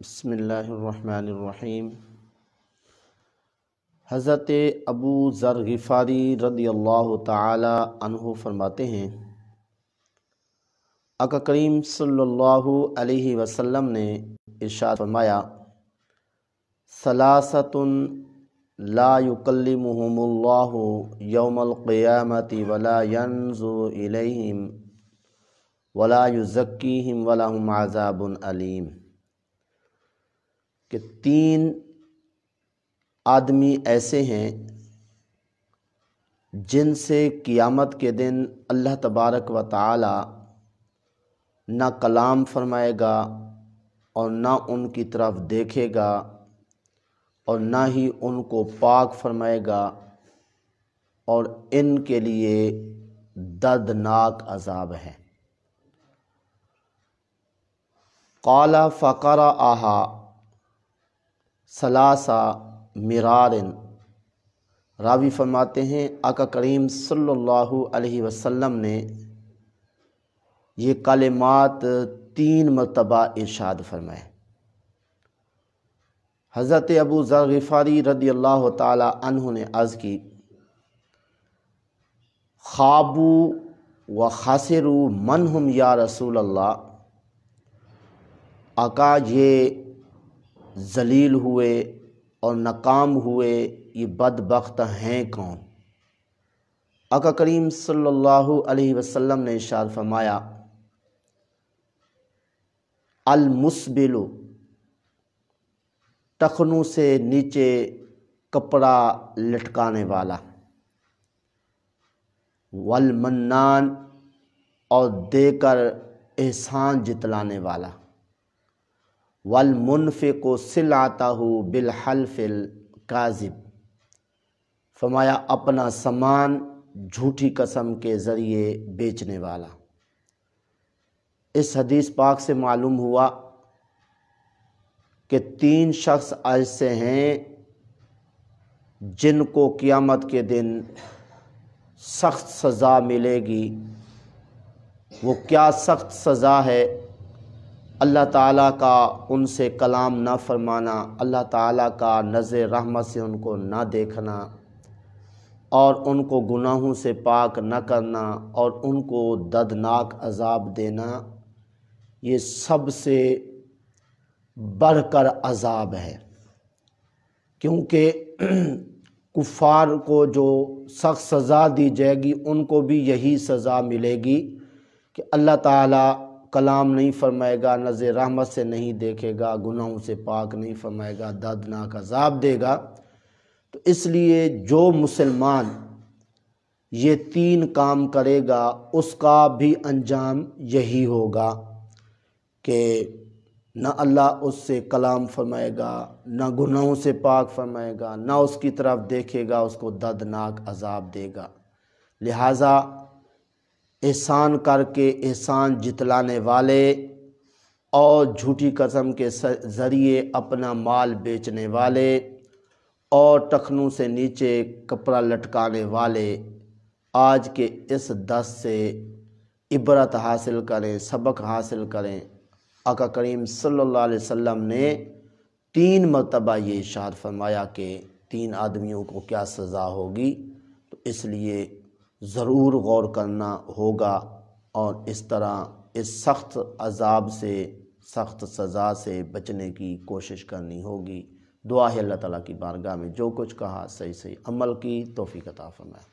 بسم اللہ الرحمن الرحیم۔ حضرت ابو ذر غفاری رضی اللہ تعالی عنہ فرماتے ہیں، آقا کریم صلی اللہ علیہ وسلم نے ارشاد فرمایا، ثلاثۃ لا یکلمہم اللہ یوم القیامۃ ولا ینظر الیہم ولا یزکیہم ولہم عذاب علیم، کہ تین آدمی ایسے ہیں جن سے قیامت کے دن اللہ تبارک و تعالی نہ کلام فرمائے گا اور نہ ان کی طرف دیکھے گا اور نہ ہی ان کو پاک فرمائے گا، اور ان کے لیے دردناک عذاب ہے۔ قال فقرأہا ثلاث مرار، راوی فرماتے ہیں آقا کریم صلی اللہ علیہ وسلم نے یہ کلمات 3 مرتبہ ارشاد فرمائے۔ حضرت ابو ذر غفاری رضی اللہ تعالی عنہ نے عرض کی، خابوا و خسروا من ہم یا رسول اللہ، آقا یہ ذلیل ہوئے اور ناکام ہوئے یہ بدبخت ہیں کون؟ آقا کریم صلی اللہ علیہ وسلم نے ارشاد فرمایا، المسبل، ٹخنوں سے نیچے کپڑا لٹکانے والا، والمنان، اور دے کر احسان جتلانے والا، والمنفق سلعتہ بالحلف الکاذب، فرمایا اپنا سامان جھوٹی قسم کے ذریعے بیچنے والا۔ اس حدیث پاک سے معلوم ہوا کہ 3 شخص ایسے ہیں جن کو قیامت کے دن سخت سزا ملے گی۔ وہ کیا سخت سزا ہے؟ اللہ تعالیٰ کا ان سے کلام نہ فرمانا، اللہ تعالیٰ کا نظر رحمت سے ان کو نہ دیکھنا، اور ان کو گناہوں سے پاک نہ کرنا، اور ان کو دردناک عذاب دینا، یہ سب سے بڑھ کر عذاب ہے۔ کیونکہ کفار کو جو سخت سزا دی جائے گی ان کو بھی یہی سزا ملے گی کہ اللہ تعالیٰ کلام نہیں فرمائے گا، نظر رحمت سے نہیں دیکھے گا، گناہوں سے پاک نہیں فرمائے گا، دردناک عذاب دے گا۔ تو اس لیے جو مسلمان یہ 3 کام کرے گا اس کا بھی انجام یہی ہوگا کہ نہ اللہ اس سے کلام فرمائے گا، نہ گناہوں سے پاک فرمائے گا، نہ اس کی طرف دیکھے گا، اس کو دردناک عذاب دے گا۔ لہٰذا احسان کر کے احسان جتلانے والے اور جھوٹی قسم کے ذریعے اپنا مال بیچنے والے اور ٹخنوں سے نیچے کپڑا لٹکانے والے آج کے اس درس سے عبرت حاصل کریں، سبق حاصل کریں۔ آقا کریم صلی اللہ علیہ وسلم نے 3 مرتبہ یہ ارشاد فرمایا کہ 3 آدمیوں کو کیا سزا ہوگی، تو اس لیے ضرور غور کرنا ہوگا اور اس طرح اس سخت عذاب سے، سخت سزا سے بچنے کی کوشش کرنی ہوگی۔ دعا ہے اللہ تعالیٰ کی بارگاہ میں جو کچھ کہا صحیح عمل کی توفیق عطا فرمائے۔